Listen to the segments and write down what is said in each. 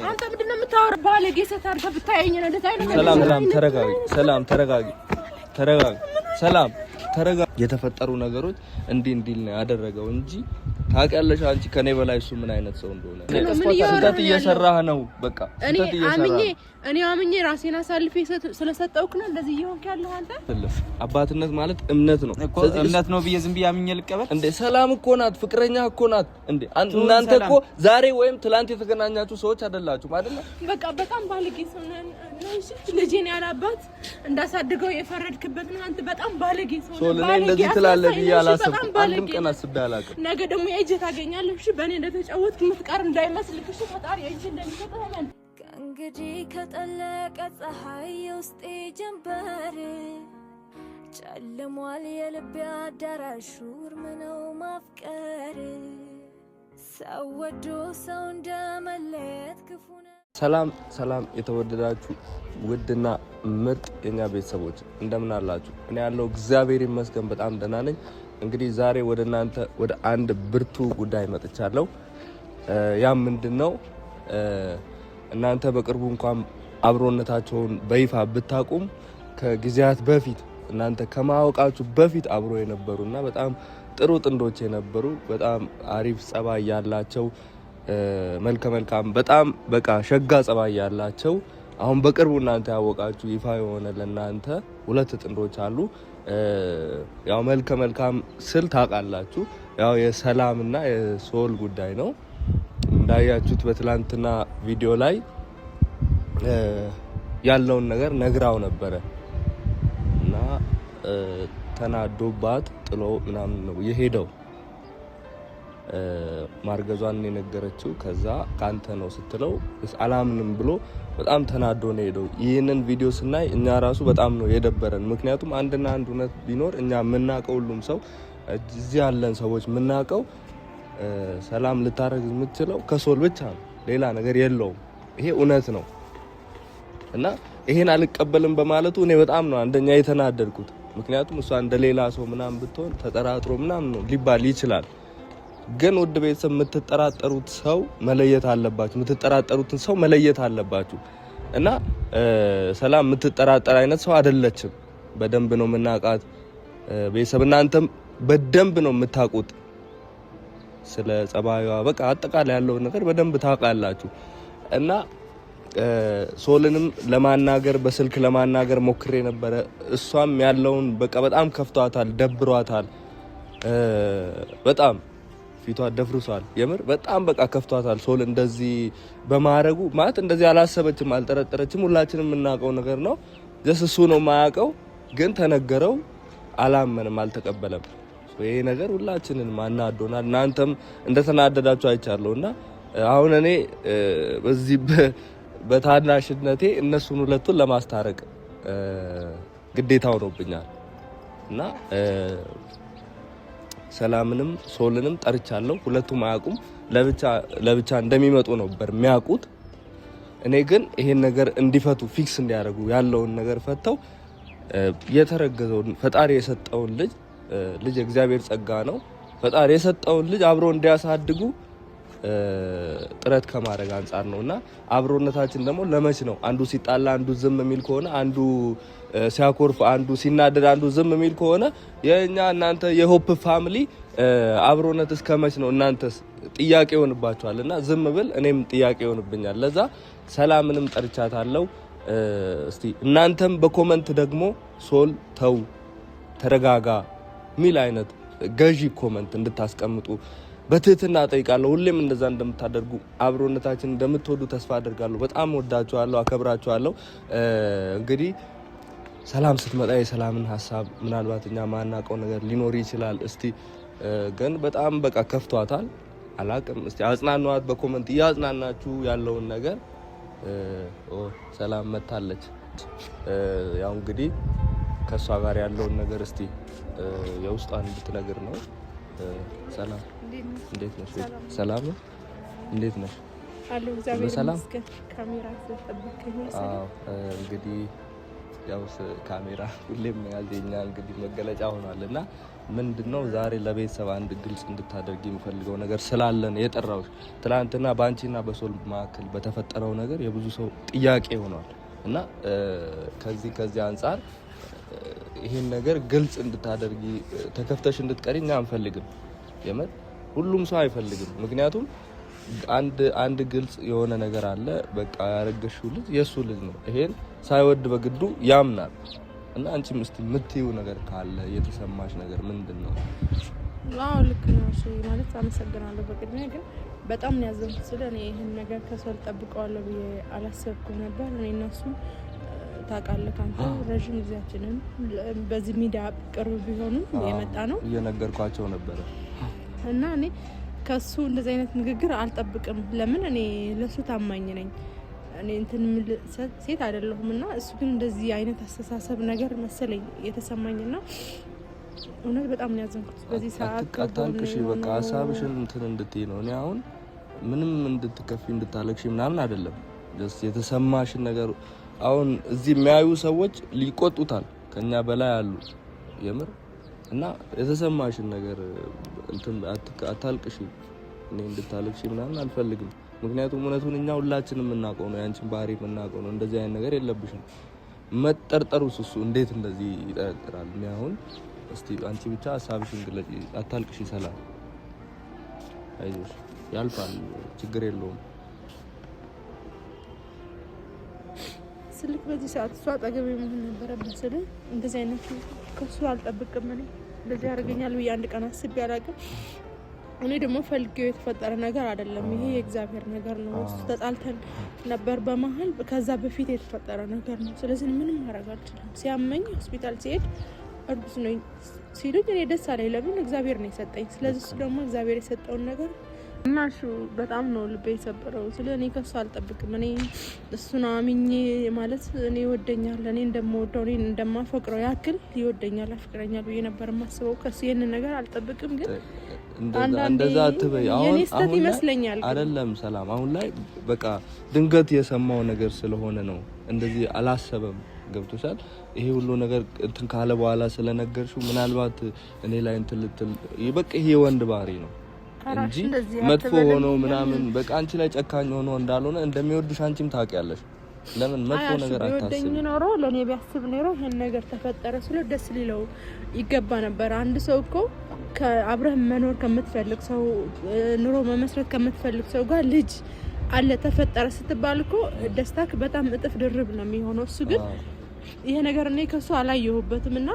አንተ ምንድነው የምታወራው? ባለጌ ሴት አድርገህ ብታየኝ ነው እንደዛ አይነት። ሰላም ተረጋጊ። የተፈጠሩ ነገሮች እንዲህ ነው ያደረገው እንጂ ታውቂያለሽ አንቺ ከኔ በላይ እሱ ምን አይነት ሰው እንደሆነ። ስህተት እየሰራህ ነው። በቃ እኔ አምኜ ራሴን አሳልፌ ስለሰጠውክ ነው እንደዚህ እየሆንክ ያለው አንተ። አባትነት ማለት እምነት ነው እኮ እምነት ነው ብዬ ዝም ብዬ አምኜ ልቀበል እንዴ? ሰላም እኮ ናት፣ ፍቅረኛ እኮ ናት እንዴ? እናንተ እኮ ዛሬ ወይም ትላንት የተገናኛችሁ ሰዎች አይደላችሁም አይደል? በቃ በጣም ባለጌ ሰው ነህ። ልጄን ያላባት እንዳሳድገው የፈረድክበት ነው አንተ። በጣም ባለጌ ሰው ነህ። ለኔ እንደዚህ ትላለህ ብዬ አላሰብኩም። አንድም ቀን አስቤ አላውቅም። ነገ ደግሞ የእጅ ታገኛለህ። እሺ በእኔ እንደተጫወትክ የምትቀር እንዳይመስልህ። እሺ ፈጣሪ የእጅ እንደሚሰጥህ እንግዲህ ከጠለቀ ፀሐይ የውስጤ ጀንበር ጨልሟል የልቤ አዳራሽ ምነው ማፍቀር ሰው ወዶ ሰው እንደመለየት ክፉ ነው። ሰላም የተወደዳችሁ ውድና ምርጥ የኛ ቤተሰቦች እንደምን አላችሁ? እኔ ያለው እግዚአብሔር ይመስገን በጣም ደህና ነኝ። እንግዲህ ዛሬ ወደ እናንተ ወደ አንድ ብርቱ ጉዳይ መጥቻለሁ። ያ ምንድነው? እናንተ በቅርቡ እንኳን አብሮነታቸውን በይፋ ብታቁም ከጊዜያት በፊት እናንተ ከማወቃችሁ በፊት አብሮ የነበሩና በጣም ጥሩ ጥንዶች የነበሩ በጣም አሪፍ ጸባይ ያላቸው መልከ መልካም በጣም በቃ ሸጋ ጸባይ ያላቸው አሁን በቅርቡ እናንተ ያወቃችሁ ይፋ የሆነ ለእናንተ ሁለት ጥንዶች አሉ። ያው መልከ መልካም ስል ታውቃላችሁ። ያው የሰላምና የሶል ጉዳይ ነው። እንዳያችሁት በትላንትና ቪዲዮ ላይ ያለውን ነገር ነግራው ነበረ እና ተናዶባት ጥሎ ምናምን ነው የሄደው። ማርገዟን የነገረችው ከዛ ካንተ ነው ስትለው አላምንም ብሎ በጣም ተናዶ ነው ሄደው። ይህንን ቪዲዮ ስናይ እኛ ራሱ በጣም ነው የደበረን። ምክንያቱም አንድና አንድ እውነት ቢኖር እኛ የምናውቀው ሁሉም ሰው እዚህ ያለን ሰዎች የምናውቀው ሰላም ልታረግ የምትችለው ከሶል ብቻ ነው፣ ሌላ ነገር የለውም። ይሄ እውነት ነው እና ይሄን አልቀበልም በማለቱ እኔ በጣም ነው አንደኛ የተናደድኩት። ምክንያቱም እሷ እንደሌላ ሰው ምናምን ብትሆን ተጠራጥሮ ምናምን ነው ሊባል ይችላል። ግን ውድ ቤተሰብ የምትጠራጠሩት ሰው መለየት አለባችሁ። የምትጠራጠሩትን ሰው መለየት አለባችሁ እና ሰላም የምትጠራጠር አይነት ሰው አይደለችም። በደንብ ነው የምናውቃት ቤተሰብ፣ እናንተም በደንብ ነው የምታውቁት ስለ ጸባዩዋ። በቃ አጠቃላይ ያለው ነገር በደንብ ታውቃላችሁ እና ሶልንም ለማናገር በስልክ ለማናገር ሞክሬ ነበረ። እሷም ያለውን በቃ በጣም ከፍቷታል፣ ደብሯታል። በጣም ፊቷ ደፍርሷል። የምር በጣም በቃ ከፍቷታል። ሶል እንደዚህ በማረጉ ማለት እንደዚህ አላሰበችም፣ አልጠረጠረችም። ሁላችንም የምናውቀው ነገር ነው። እሱ ነው የማያውቀው፣ ግን ተነገረው፣ አላመንም፣ አልተቀበለም። ይሄ ነገር ሁላችንን ማናዶናል። እናንተም እንደተናደዳችሁ አይቻለሁና አሁን እኔ በዚህ በታናሽነቴ እነሱን ሁለቱን ለማስታረቅ ግዴታ ሆኖብኛል እና ሰላምንም ሶልንም ጠርቻለሁ። ሁለቱም አያውቁም፣ ለብቻ እንደሚመጡ ነበር የሚያውቁት። እኔ ግን ይሄን ነገር እንዲፈቱ ፊክስ እንዲያደርጉ ያለውን ነገር ፈተው የተረገዘውን ፈጣሪ የሰጠውን ልጅ እግዚአብሔር ጸጋ ነው። ፈጣሪ የሰጠውን ልጅ አብሮ እንዲያሳድጉ ጥረት ከማድረግ አንጻር ነውና አብሮነታችን ደግሞ ለመች ነው? አንዱ ሲጣላ አንዱ ዝም የሚል ከሆነ፣ አንዱ ሲያኮርፍ አንዱ ሲናደድ አንዱ ዝም የሚል ከሆነ የኛ እናንተ የሆፕ ፋሚሊ አብሮነት እስከመች ነው? እናንተስ ጥያቄ ይሆንባችኋልና ዝም ብል እኔም ጥያቄ ይሆንብኛል። ለዛ ሰላምንም ጠርቻታለሁ። እስቲ እናንተም በኮመንት ደግሞ ሶል ተው ተረጋጋ ሚል አይነት ገዢ ኮመንት እንድታስቀምጡ በትህትና ጠይቃለሁ። ሁሌም እንደዛ እንደምታደርጉ አብሮነታችን እንደምትወዱ ተስፋ አደርጋለሁ። በጣም ወዳችኋለሁ፣ አከብራችኋለሁ። እንግዲህ ሰላም ስትመጣ የሰላምን ሀሳብ ምናልባት እኛ ማናውቀው ነገር ሊኖር ይችላል። እስቲ ግን በጣም በቃ ከፍቷታል። አላቅም። እስቲ አጽናኗት፣ በኮመንት እያጽናናችሁ ያለውን ነገር። ሰላም መታለች። ያው እንግዲህ ከሷ ጋር ያለውን ነገር እስቲ የውስጧን እንድትነግር ነው። ሰላም እንዴት ነሽ? ሰላም ነው። እንዴት ነሽ? አሎ እግዚአብሔር ይመስገን። ካሜራ ተጠብቀኝ። እንግዲህ ያው ካሜራ ሁሌም ያዘኛ እንግዲህ መገለጫ ሆኗልና ምንድነው ዛሬ ለቤተሰብ አንድ ግልጽ እንድታደርጊ የምፈልገው ነገር ስላለን የጠራሁሽ። ትናንትና ባንቺና በሶል መካከል በተፈጠረው ነገር የብዙ ሰው ጥያቄ ሆኗል እና ከዚህ አንፃር ይሄን ነገር ግልጽ እንድታደርጊ ተከፍተሽ እንድትቀሪ እኛ አንፈልግም። የምር ሁሉም ሰው አይፈልግም። ምክንያቱም አንድ ግልጽ የሆነ ነገር አለ። በቃ ያረገሽው ልጅ የሱ ልጅ ነው። ይሄን ሳይወድ በግዱ ያምናል እና አንቺም እስቲ የምትይው ነገር ካለ የተሰማሽ ነገር ምንድነው? አዎ ልክ ነው ማለት አመሰግናለሁ። በቅድሚያ ግን በጣም ነው ያዘንኩት። ስለኔ ይሄን ነገር ከሰል ጠብቀዋለሁ ብዬ አላሰብኩም ነበር። እኔ እና እሱ ታውቃለህ አንተ ረጅም ጊዜያችንን በዚህ ሚዲያ ቅርብ ቢሆንም የመጣ ነው እየነገርኳቸው ነበር እና እኔ ከሱ እንደዚህ አይነት ንግግር አልጠብቅም። ለምን እኔ ለሱ ታማኝ ነኝ። እኔ እንትን ሴት አይደለሁምና እሱ ግን እንደዚህ አይነት አስተሳሰብ ነገር መሰለኝ የተሰማኝና እውነት በጣም ነው ያዘንኩት። በዚህ ሰዓት አታልቅሽ፣ በቃ ሀሳብሽን እንትን እንድትይ ነው። እኔ አሁን ምንም እንድትከፊ እንድታለቅሽ ምናምን አይደለም። ጀስት የተሰማሽን ነገር አሁን እዚህ የሚያዩ ሰዎች ሊቆጡታል ከኛ በላይ አሉ የምር እና የተሰማሽን ነገር እንትን አታልቅሽ። እኔ እንድታለቅሽ ምናምን አልፈልግም። ምክንያቱም እውነቱን እኛ ሁላችንም የምናውቀው ነው፣ ያንቺን ባህሪ የምናውቀው ነው። እንደዚህ አይነት ነገር የለብሽም። መጠርጠሩስ እሱ እንዴት እንደዚህ ይጠረጥራል? እኔ አሁን እስቲ አንቺ ብቻ ሀሳብሽን ግለጪ። አታልቅሽ። ሰላም፣ አይዞሽ፣ ያልፋል፣ ችግር የለውም። ስልክ በዚህ ሰዓት እሷ አጠገቤ መሆን ነበረበት። ስለ እንደዚህ አይነት ከሱ አልጠብቅም። እኔ እንደዚህ ያደርገኛል ብዬ አንድ ቀን አስቤ አላውቅም። እኔ ደግሞ ፈልጌው የተፈጠረ ነገር አይደለም። ይሄ የእግዚአብሔር ነገር ነው። እሱ ተጣልተን ነበር በመሀል፣ ከዛ በፊት የተፈጠረ ነገር ነው። ስለዚህ ምንም ማድረግ አልችልም። ሲያመኝ ሆስፒታል ሲሄድ እርጉዝ ነኝ ሲሉኝ እኔ ደስ አለኝ። ለምን እግዚአብሔር ነው የሰጠኝ። ስለዚህ እሱ ደግሞ እግዚአብሔር የሰጠውን ነገር እና እሱ በጣም ነው ልቤ የሰበረው። ስለ እኔ ከሱ አልጠብቅም። እኔ እሱን አምኜ ማለት እኔ ይወደኛል፣ እኔ እንደምወደው እኔ እንደማፈቅረው ያክል ይወደኛል፣ አፍቅረኛል ብዬ ነበር የማስበው። ከሱ ይሄንን ነገር አልጠብቅም። ግን እንደዛ አትበይ። አሁን ይመስለኛል አይደለም ሰላም፣ አሁን ላይ በቃ ድንገት የሰማው ነገር ስለሆነ ነው እንደዚህ አላሰበም። ገብቶሻል? ይሄ ሁሉ ነገር እንትን ካለ በኋላ ስለነገርሽው ምናልባት እኔ ላይ እንትን ልትል በቃ ይሄ ወንድ ባህሪ ነው እንጂ መጥፎ ሆኖ ምናምን በቃ አንቺ ላይ ጨካኝ ሆኖ እንዳልሆነ እንደሚወድሽ አንቺም ታውቂያለሽ። ለምን መጥፎ ነገር አታስቢ። ወደኝ ኖሮ ለኔ ቢያስብ ኖሮ ይሄን ነገር ተፈጠረ ስለ ደስ ሊለው ይገባ ነበር። አንድ ሰው እኮ ከአብረህ መኖር ከምትፈልግ ሰው ኑሮ መመስረት ከምትፈልግ ሰው ጋር ልጅ አለ ተፈጠረ ስትባል እኮ ደስታክ በጣም እጥፍ ድርብ ነው የሚሆነው። እሱ ግን ይሄ ነገር እኔ ከሱ አላየሁበትም እና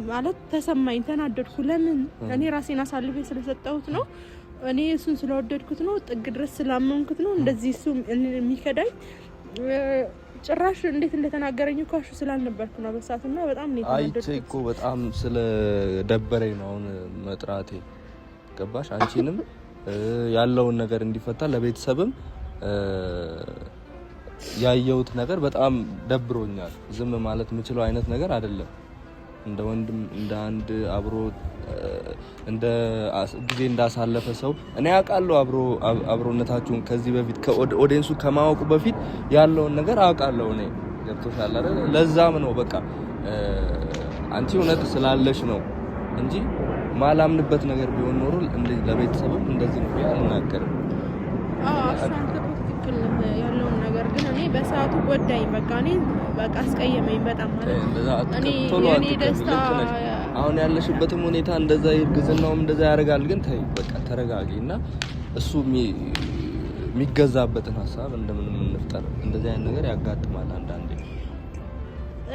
ማለት ተሰማኝ፣ ተናደድኩ። ለምን እኔ ራሴን አሳልፌ ስለሰጠሁት ነው፣ እኔ እሱን ስለወደድኩት ነው፣ ጥግ ድረስ ስላመንኩት ነው እንደዚህ እሱ የሚከዳኝ። ጭራሽ እንዴት እንደተናገረኝ እኮ እሱ ስላልነበርኩ ነው በሰዓቱና በጣም ነው የተናደድኩት። አይቼ እኮ በጣም ስለደበረኝ ነው አሁን መጥራቴ። ገባሽ? አንቺንም ያለውን ነገር እንዲፈታ ለቤተሰብም ያየሁት ነገር በጣም ደብሮኛል። ዝም ማለት የምችለው አይነት ነገር አይደለም። እንደ ወንድም እንደ አንድ አብሮ እንደ ጊዜ እንዳሳለፈ ሰው እኔ አውቃለሁ። አብሮነታችሁን ከዚህ በፊት ከኦዲየንሱ ከማወቁ በፊት ያለውን ነገር አውቃለሁ እኔ። ገብቶሻል አይደል? ለዛም ነው በቃ አንቺ እውነት ስላለሽ ነው እንጂ ማላምንበት ነገር ቢሆን ኖሮ ለቤተሰብም እንደዚህ ነው አልናገርም። አንተ ትክክል ያለውን ነገር ግን እኔ በሰዓቱ ጎዳኝ። በቃ እኔ በቃ አስቀየመኝ በጣም ማለት እኔ ደስታ አሁን ያለሽበትም ሁኔታ እንደዛ ይርግዝናውም እንደዛ ያደርጋል። ግን ተይ በቃ ተረጋጊና እሱ የሚገዛበትን ሀሳብ እንደምንም እንፍጠር። እንደዚህ አይነት ነገር ያጋጥማል አንዳንዴ።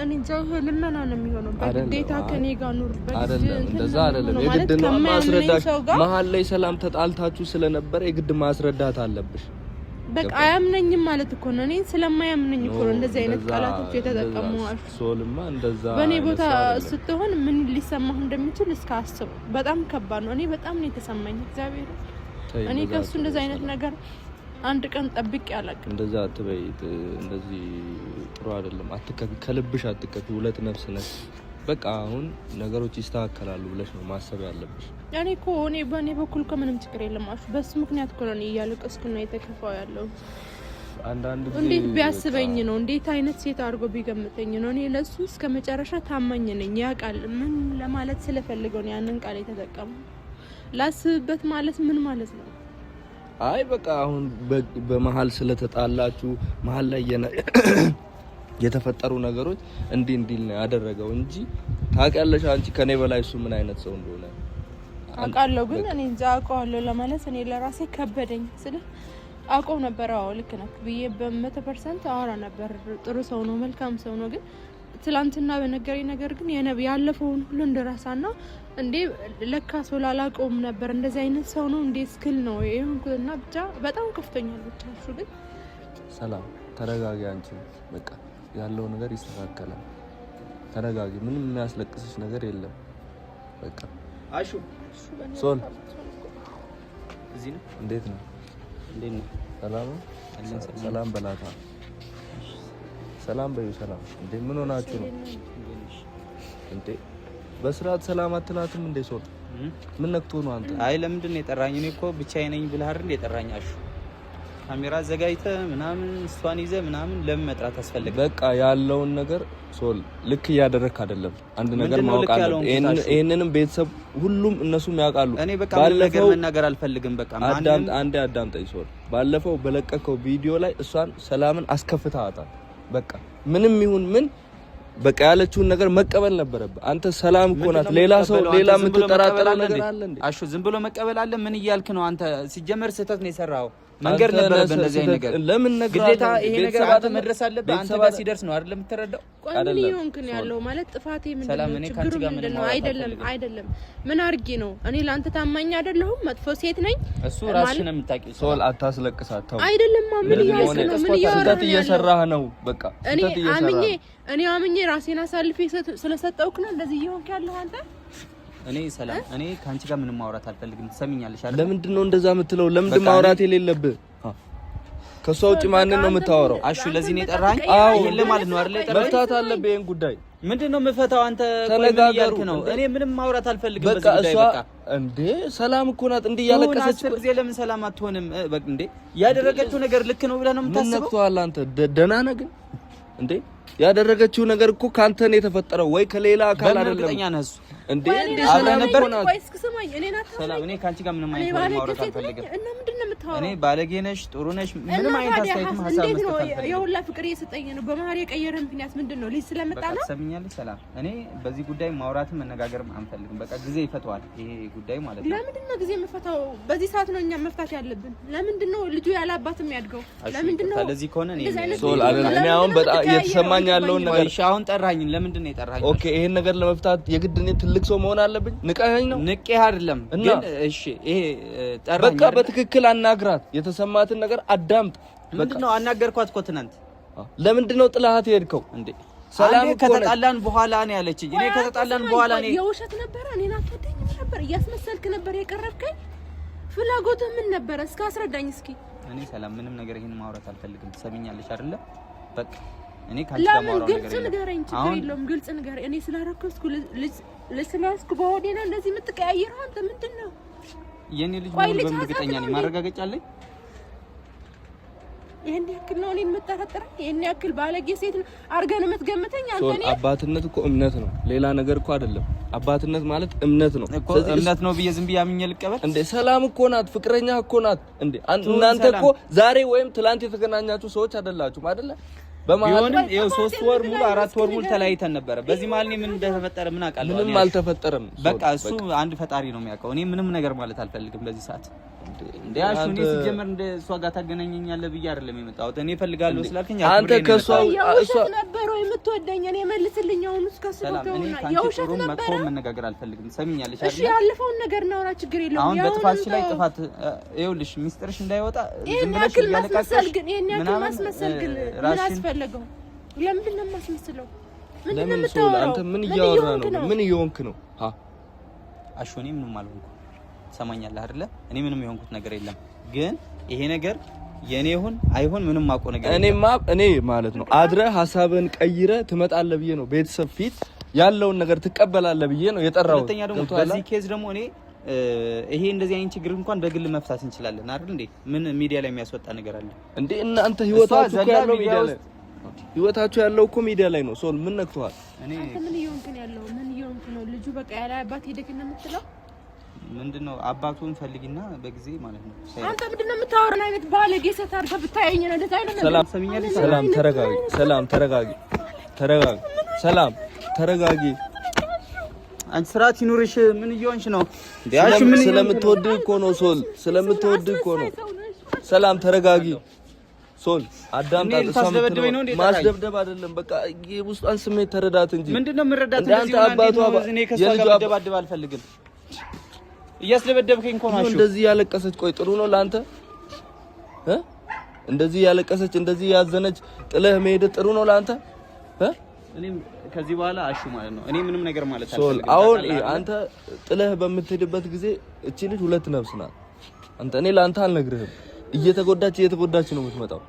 እኔ ጃይህ ልመና ነው የሚሆነው። በግዴታ ከኔ ጋር ኑር አይደለም፣ እንደዛ አይደለም። የግድ ነው ማስረዳት። መሀል ላይ ሰላም ተጣልታችሁ ስለነበረ የግድ ማስረዳት አለብሽ። በቃ አያምነኝም ማለት እኮ ነው። እኔ ስለማያምነኝ እኮ ነው እንደዚህ አይነት ቃላቶች የተጠቀመው። ሶልማ እንደዛ በእኔ ቦታ ስትሆን ምን ሊሰማህ እንደሚችል እስከ አስብ። በጣም ከባድ ነው። እኔ በጣም ነው የተሰማኝ። እግዚአብሔር እኔ ከሱ እንደዚህ አይነት ነገር አንድ ቀን ጠብቅ ያላቅ። እንደዛ አትበይ። እንደዚህ ጥሩ አይደለም። አትከፊ፣ ከልብሽ አትከፊ። ሁለት ነፍስ ነሽ። በቃ አሁን ነገሮች ይስተካከላሉ ብለሽ ነው ማሰብ ያለብሽ። ያኔ እኮ እኔ በእኔ በኩል ከምንም ችግር የለም። በሱ ምክንያት እኮ ነው እያለቀስኩ ነው የተከፋው ያለው። እንዴት ቢያስበኝ ነው? እንዴት አይነት ሴት አድርጎ ቢገምተኝ ነው? እኔ ለሱ እስከ መጨረሻ ታማኝ ነኝ። ያውቃል ምን ለማለት ስለፈልገው ነው ያንን ቃል የተጠቀመው። ላስብበት ማለት ምን ማለት ነው? አይ በቃ አሁን በመሃል ስለተጣላችሁ መሃል ላይ የተፈጠሩ ነገሮች እንዲል ነው ያደረገው እንጂ ታውቂያለሽ አንቺ ከኔ በላይ እሱ ምን አይነት ሰው እንደሆነ አውቃለሁ። ግን እኔ እንጃ አውቀዋለሁ ለማለት እኔ ለራሴ ከበደኝ። አውቀው ነበር። አዎ ልክ ነህ ብዬ በ100% አወራ ነበር። ጥሩ ሰው ነው፣ መልካም ሰው ነው። ግን ትላንትና በነገረኝ ነገር ግን ያለፈውን ሁሉ እንደራሳና እንዴ ለካ ሰው ላላቀውም ነበር እንደዚህ አይነት ሰው ነው እንዴ ስክል ነው ይሁንኩና ብቻ በጣም ከፍተኛል። ብቻ እሱ ግን ሰላም ተረጋጊ። አንቺ በቃ ያለው ነገር ይስተካከላል። ተረጋጊ። ምንም የሚያስለቅስሽ ነገር የለም። በቃ አሹ ሶል እዚህ ነው። እንዴት ነው? ሰላም ሰላም በላታ። ሰላም በዩ። ሰላም እንዴ ምን ሆናችሁ ነው እንዴ? በስርዓት ሰላም አትላትም እንዴ? ሶል ምን ነክቶ ነው አንተ? አይ ለምንድን ነው የጠራኝ? እኔ እኮ ብቻዬን ነኝ ብለህ አይደል የጠራኝ? አሹ ካሜራ አዘጋጅተህ ምናምን እሷን ይዘህ ምናምን ለምን መጥራት አስፈልግ? በቃ ያለውን ነገር ሶል ልክ እያደረክ አይደለም። አንድ ነገር ማወቅ አለብህ። ይሄንንም ቤተሰብ ሁሉም እነሱም ያውቃሉ። እኔ በቃ ምን ነገር መናገር አልፈልግም። በቃ አንዴ አዳምጠኝ ሶል። ባለፈው በለቀቀው ቪዲዮ ላይ እሷን ሰላምን አስከፍተሃታል። በቃ ምንም ይሁን ምን በቃ ያለችውን ነገር መቀበል ነበረብህ። አንተ ሰላም እኮ ናት። ሌላ ሰው ሌላ የምትጠራጠረው ነገር አለ እንዴ? አሹ ዝም ብሎ መቀበል አለ? ምን እያልክ ነው አንተ? ሲጀመር ስህተት ነው የሰራው። መንገር ነበር በእንደዚህ አይነት ነገር። ለምን ነገር ግዴታ ይሄ ነገር አንተ መድረስ አለበት። አንተ ጋር ሲደርስ ነው አይደል የምትረዳው? ምን ይሆንክ ነው ያለው ማለት ጥፋቴ ምንድን ነው? አይደለም ምን አርጊ ነው? እኔ ላንተ ታማኝ አይደለሁም? መጥፎ ሴት ነኝ? እሱ ራስህን የምታውቂው ሶል አታስለቅሳት። ተው አይደለም ምን ስህተት እየሰራህ ነው። በቃ ስህተት እየሰራህ እኔ አምኜ ራሴን አሳልፌ ስለሰጠውክ ነው እንደዚህ ይሆንክ ያለው አንተ። እኔ ሰላም እኔ ካንቺ ጋር ምንም ማውራት አልፈልግም። ትሰሚኛለሽ አይደል? ለምንድን ነው እንደዛ የምትለው? ለምንድን ማውራት የሌለብህ? ከሷ ውጪ ማንን ነው የምታወራው? አሹ ለዚህ ነው የጠራኝ? አዎ ይሄን ለማለት ነው አይደል የጠራኝ? መፍታት አለብህ ይሄን ጉዳይ። ምንድነው የምፈታው? አንተ ተነጋገሩ ነው። እኔ ምንም ማውራት አልፈልግም በዚህ ጉዳይ። በቃ እንዴ ሰላም እኮ ናት እንዴ ያለቀሰች ጊዜ ለምን ሰላም አትሆንም? በቃ እንዴ ያደረገችው ነገር ልክ ነው ብለህ ነው የምታስበው? ምን ነክቶሃል አንተ? ደህና ነህ ግን እንዴ? ያደረገችው ነገር እኮ ካንተ ነው የተፈጠረው ወይ ከሌላ አካል አይደለም? እርግጠኛ ነህ እሱ እንዴ ሰላም ነበር ነው? ሰላም እኔ ካንቺ ጋር ምንም አይነት ማውራት አልፈልግም። እኔ ባለጌ ነሽ ጥሩ ነሽ ምንም አይነት አስተያየትም ሀሳብ መስጠት አልፈልግም። የሁላ ፍቅር እየሰጠኝ ነው። በመሀል የቀየረ ምክንያት ምንድነው? ልጅ ስለመጣ ነው? ሰምኛለሽ ሰላም እኔ በዚህ ጉዳይ ማውራትም መነጋገርም አንፈልግም። በቃ ጊዜ ይፈታዋል ይሄ ጉዳይ ማለት ነው። ለምንድነው ጊዜ የምፈታው? በዚህ ሰዓት ነው እኛ መፍታት ያለብን። ለምንድነው ልጁ ያለ አባት የሚያድገው? ለምንድነው? ስለዚህ ከሆነ ሶል አይደለም እኔ አሁን በጣም እየተሰማኝ ያለውን ነገር እሺ አሁን ጠራኝ። ለምንድነው የጠራኝ? ኦኬ ይሄን ነገር ለመፍታት የግድ እኔ ትልቅ ሰው መሆን አለብኝ? ንቀኸኝ ነው? ንቄህ አይደለም ግን እሺ ይሄ ጠራኝ። በቃ በትክክል አናግራት። የተሰማትን ነገር አዳምጥ። ምንድነው? አናገርኳት እኮ ትናንት። ለምንድነው ጥላሃት የሄድከው እንዴ? ሰላም ከተጣላን በኋላ ነው ያለችኝ። እኔ ከተጣላን በኋላ ነው የውሸት ነበር። እኔን አትወደኝም ነበር፣ እያስመሰልክ ነበር የቀረብከኝ። ፍላጎትህ ምን ነበር? እስኪ አስረዳኝ እስኪ። እኔ ሰላም ምንም ነገር ይሄን ማውራት አልፈልግም። ትሰሚኛለሽ አይደለ? በቃ እኔ ካንቺ ጋር ማውራት ነገር ግልጽ ንገረኝ። ችግር የለውም ግልጽ ንገረኝ። እኔ ስላረከስኩ ለስላስኩ በሆዴ ነው እንደዚህ የምትቀያየረው አንተ ምንድን ነው? የኔ ልጅ ምን በእርግጠኛ ነኝ ማረጋገጫ አለኝ። ይሄን ያክል ነው እኔን የምጠረጥረኝ? ይሄን ያክል ባለጌ ሴት አርገን የምትገምተኝ አንተ? እኔ አባትነት እኮ እምነት ነው፣ ሌላ ነገር እኮ አይደለም። አባትነት ማለት እምነት ነው እኮ። እምነት ነው ብዬ ዝም ብዬ አምኜ ልቀበል እንዴ? ሰላም እኮ ናት፣ ፍቅረኛ እኮ ናት እንዴ? እናንተ እኮ ዛሬ ወይም ትላንት የተገናኛችሁ ሰዎች አይደላችሁም አይደለ? በማለትም ይኸው 3 ወር ሙሉ 4 ወር ሙሉ ተለያይተን ነበረ። በዚህ መሀል ምን እንደተፈጠረ ምን አውቃለሁ? ምንም አልተፈጠረም። በቃ እሱ አንድ ፈጣሪ ነው የሚያውቀው። እኔ ምንም ነገር ማለት አልፈልግም በዚህ ሰዓት። እንዴ አሹ እኔ ሲጀመር እንደ እሷ ጋር ታገናኘኛለህ ብዬ አይደለም የመጣሁት። እኔ እፈልጋለሁ ስላልከኝ አንተ ከሷ እሷ ነበር ወይ የምትወደኝ? እኔ መልስልኝ። አሁን እስከሱ ተውና የውሸት ነበር። መጥፎ መነጋገር አልፈልግም። ሰሚኛለሽ አይደል? እሺ ያለፈውን ነገር እናውራ፣ ችግር የለውም። አሁን በጥፋትሽ ላይ ጥፋት ይኸውልሽ፣ ሚስጥርሽ እንዳይወጣ ዝም ብለሽ ያለቃቀሽ ግን ይሄን ያክል ማስመሰል ግን ምን አስፈለገው? ለምንድን ነው የማስመስለው? ምንድን ነው የምታወራው? አንተ ምን እያወራህ ነው? ምን እየሆንክ ነው? አሹ እኔ ምንም አልሆንኩም። ሰማኛለህ አይደለ? እኔ ምንም የሆንኩት ነገር የለም። ግን ይሄ ነገር የኔ ይሁን አይሁን ምንም ማውቀው ነገር እኔ ማለት ነው አድረህ ሐሳብን ቀይረህ ትመጣለህ ብዬ ነው ቤተሰብ ፊት ያለውን ነገር ትቀበላለህ ብዬ ነው የጠራሁት። ሁለተኛ ደግሞ በዚህ ኬዝ ደግሞ እኔ ይሄ እንደዚህ አይነት ችግር እንኳን በግል መፍታት እንችላለን አይደል እንዴ? ምን ሚዲያ ላይ የሚያስወጣ ነገር አለ እንዴ? እናንተ ህይወታችሁ ያለው ሚዲያ ላይ ህይወታችሁ ያለው እኮ ሚዲያ ላይ ነው። ሶል ምን ነክቷል? አንተ ምን እየሆንክ ነው ያለው? ምን እየሆንክ ነው? ልጁ በቃ ያለ አባት ሄደክ ነው የምትለው? ምንድነው አባቱን ፈልጊና በጊዜ ማለት ነው። አንተ ምንድነው የምታወራው? አይነት ባለጌ ሴት አድርገህ ብታየኝ ነው እንደዛ አይደለም። ሰላም ሰሚኛለሽ? ሰላም ተረጋጊ። ሰላም ተረጋጊ። ተረጋጊ። ሰላም ተረጋጊ። አንቺ ስርዓት ይኑርሽ። ምን እየሆንሽ ነው? ያሽ ምን ስለምትወድ እኮ ነው ሶል፣ ስለምትወድ እኮ ነው። ሰላም ተረጋጊ። ሶል አዳምጣ። ማስደብደብ አይደለም በቃ የውስጧን ስሜት ተረዳት እንጂ ምንድነው የምረዳት? እንደዚህ ነው እኔ ከሷ ጋር መደባደብ አልፈልግም። እያስደበደብከኝ እኮ ነው። እንደዚህ ያለቀሰች ቆይ ጥሩ ነው ላንተ? እንደዚህ ያለቀሰች እንደዚህ ያዘነች ጥለህ መሄድ ጥሩ ነው ላንተ? እኔም ከዚህ በኋላ አሹ ማለት ነው። እኔ ምንም ነገር ማለት አልፈልግም። አሁን አንተ ጥለህ በምትሄድበት ጊዜ እቺ ልጅ ሁለት ነፍስ ናት። አንተ እኔ ላንተ አልነግርህም። እየተጎዳች ነው የምትመጣው።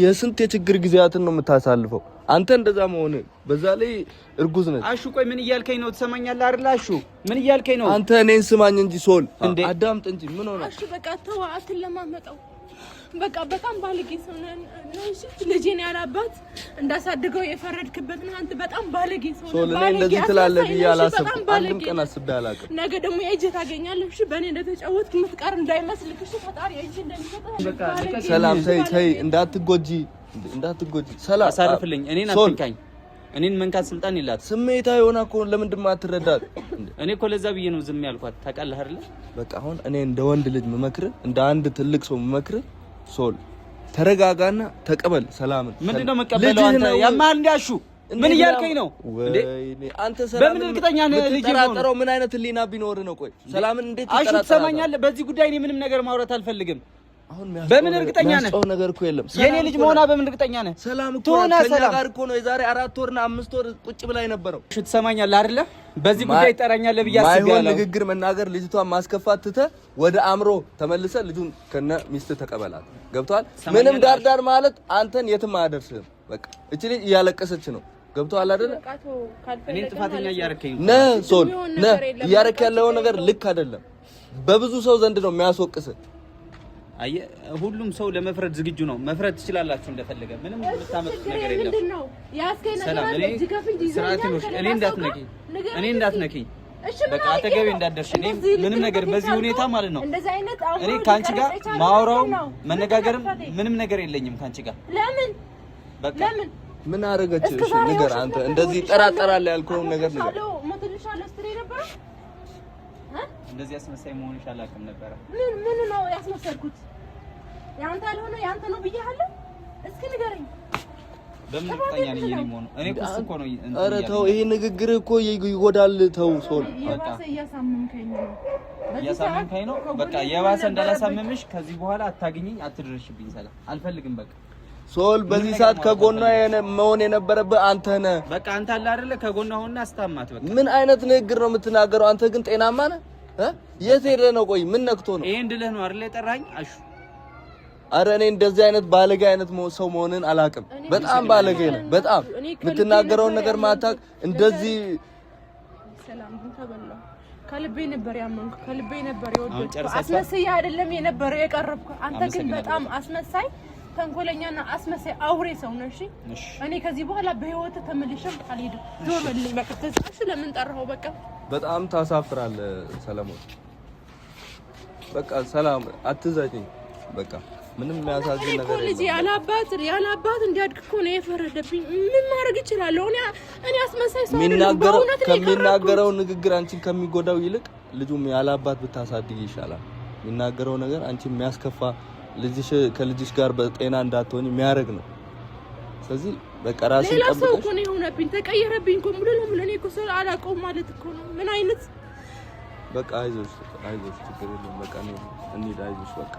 የስንት የችግር ጊዜያትን ነው የምታሳልፈው። አንተ እንደዛ መሆን በዛ ላይ እርጉዝ ነች። አሹ ቆይ ምን እያልከኝ ነው? ትሰማኛለህ አይደል? አሹ ምን እያልከኝ ነው? አንተ እኔን ስማኝ እንጂ ሶል አዳምጥ እንጂ ምን ሆነ? አሹ በቃ ተው፣ አትለማመጠው። በቃ በጣም ባለጌ ሰው ነህ። ልጄን ያላባት እንዳሳድገው የፈረድክበት ነው። አንተ በጣም ባለጌ ሰው ነህ። ሶል እኔ እንደዚህ ትላለህ ብዬ አላሰብኩም። አንድም ቀን አስቤ አላውቅም። ነገ ደግሞ የእጅ ታገኛለህ። እሺ በእኔ እንደተጫወትክ የምትቀር እንዳይመስልህ። እሺ ፈጣሪ የእጅ እንደሚሰጥህ። ሰላም ተይ፣ እንዳትጎጂ። ሰላም አሳርፍልኝ። እኔን አትንካኝ። እኔን መንካት ስልጣን የላት። ስሜታዊ ሆና እኮ ለምንድን ነው አትረዳት? እኔ እኮ ለዛ ብዬ ነው ዝም ያልኳት። ታውቃለህ አይደል? በቃ አሁን እኔ እንደ ወንድ ልጅ መመክር፣ እንደ አንድ ትልቅ ሰው መመክር ሶል ተረጋጋና ተቀበል ሰላምን። ምንድነው መቀበለው? አንተ ያማል እንዲያሹ ምን እያልከኝ ነው እንዴ? አንተ ሰላም በምን እርግጠኛ ነህ? ልጅ ተጠራጠረው ምን አይነት ህሊና ቢኖር ነው? ቆይ ሰላምን እንዴት ተጠራጠረው? አሹ ትሰማኛለህ? በዚህ ጉዳይ እኔ ምንም ነገር ማውራት አልፈልግም። አሁን በምን እርግጠኛ ነህ? ሰው ነገር እኮ የለም። የኔ ልጅ መሆኗ በምን እርግጠኛ ነህ? ሰላም እኮ ከኛ ጋር እኮ ነው የዛሬ 4 ወርና 5 ወር ቁጭ ብላ የነበረው። እሺ ትሰማኛለህ አይደለ? በዚህ ጉዳይ ይጠራኛል ብዬ አስቤያለሁ። ማይሆን ንግግር መናገር፣ ልጅቷን ማስከፋት ትተህ ወደ አእምሮ ተመልሰህ ልጁን ከነ ሚስት ተቀበላት። ገብቶሃል? ምንም ዳርዳር ማለት አንተን የትም አያደርስህም። በቃ እቺ ልጅ እያለቀሰች ነው። ገብቶሃል አይደለ? እኔን ጥፋተኛ እያረከኝ ነው። ነህ ሶል ነህ። እያረክ ያለው ነገር ልክ አይደለም። በብዙ ሰው ዘንድ ነው የሚያስወቅስህ። አየ ሁሉም ሰው ለመፍረድ ዝግጁ ነው። መፍረድ ትችላላችሁ እንደፈለገ። ምንም ልታመጡት ነገር የለም። ሰላም እኔ እንዳትነኪኝ በቃ አጠገቤ እንዳትደርሽ። እኔ ምንም ነገር በዚህ ሁኔታ ማለት ነው እኔ ካንቺ ጋር ማውራው መነጋገርም ምንም ነገር የለኝም ካንቺ ጋር። ለምን በቃ ምን አደረገች? እሺ ንገር አንተ። እንደዚህ ጠራጠራለህ ያልከውን ነገር ንገር። እንደዚህ አስመሳይ መሆንሽ አላውቅም ነበር። ምን ነው ያስመሰልኩት? ያንተ አልሆነ ያንተ ነው ብዬሃለሁ። እስኪ ንገረኝ። በምን እርግጠኛ ነኝ እኔ መሆኑ? እኔ እኮ ነው። ኧረ ተው፣ ይሄ ንግግር እኮ ይጎዳል። ተው ሶል፣ በቃ እያሳመምከኝ ነው። በቃ የባሰ እንዳላሳመምሽ ከዚህ በኋላ አታግኝኝ፣ አትድረሽብኝ። ሰላም አልፈልግም። በቃ ሶል፣ በዚህ ሰዓት ከጎኗ መሆን የነበረብህ አንተ ነህ። በቃ አንተ አለ አይደለ ከጎኗ ሆነህ አስታማት። በቃ ምን አይነት ንግግር ነው የምትናገረው? አንተ ግን ጤናማ ነህ? የት ሄደህ ነው? ቆይ ምን ነክቶ ነው? ይሄን ድልህ ነው አይደል የጠራኸኝ? አሹ አረ እኔ እንደዚህ አይነት ባለጌ አይነት ሰው መሆንን አላውቅም። በጣም ባለጌ ነህ። በጣም የምትናገረውን ነገር ማታውቅ እንደዚህ። ሰላም ተበላው። ከልቤ ነበር ያመንኩ፣ ከልቤ ነበር የወደድኩ። አስመሳይ አይደለም የነበረው የቀረብኩ። አንተ ግን በጣም አስመሳይ፣ ተንኮለኛና አስመሳይ አውሬ ሰው ነህ። እሺ እኔ ከዚህ በኋላ በህይወት ተመልሼም አልሄድም። ዞር በልኝ በቃ። ተስፋሽ ለምን ጠራኸው? በቃ በጣም ታሳፍራለህ ሰለሞን። በቃ ሰላም አትዘጪኝ። በቃ ምንም የሚያሳዝን ነገር የለም። ያለ አባት እንዲያድግ እኮ ነው የፈረደብኝ። ምን ማድረግ እችላለሁ? እኔ አስመሳይ ሰው ከሚናገረው ንግግር አንቺን ከሚጎዳው ይልቅ ልጁም ያለ አባት ብታሳድግ ይሻላል። የሚናገረው ነገር አንቺን የሚያስከፋ ከልጅሽ ጋር በጤና እንዳትሆኝ የሚያደርግ ነው። ስለዚህ በቃ ራስን ጠብቀሽ። ሌላ ሰው እኮ ነው የሆነብኝ፣ ተቀየረብኝ እኮ ሙሉ ለሙሉ። እኔ እኮ ሰው አላውቀውም ማለት እኮ ነው። ምን አይነት በቃ አይዞሽ፣ ችግር የለም። በቃ እንሂድ፣ አይዞሽ በቃ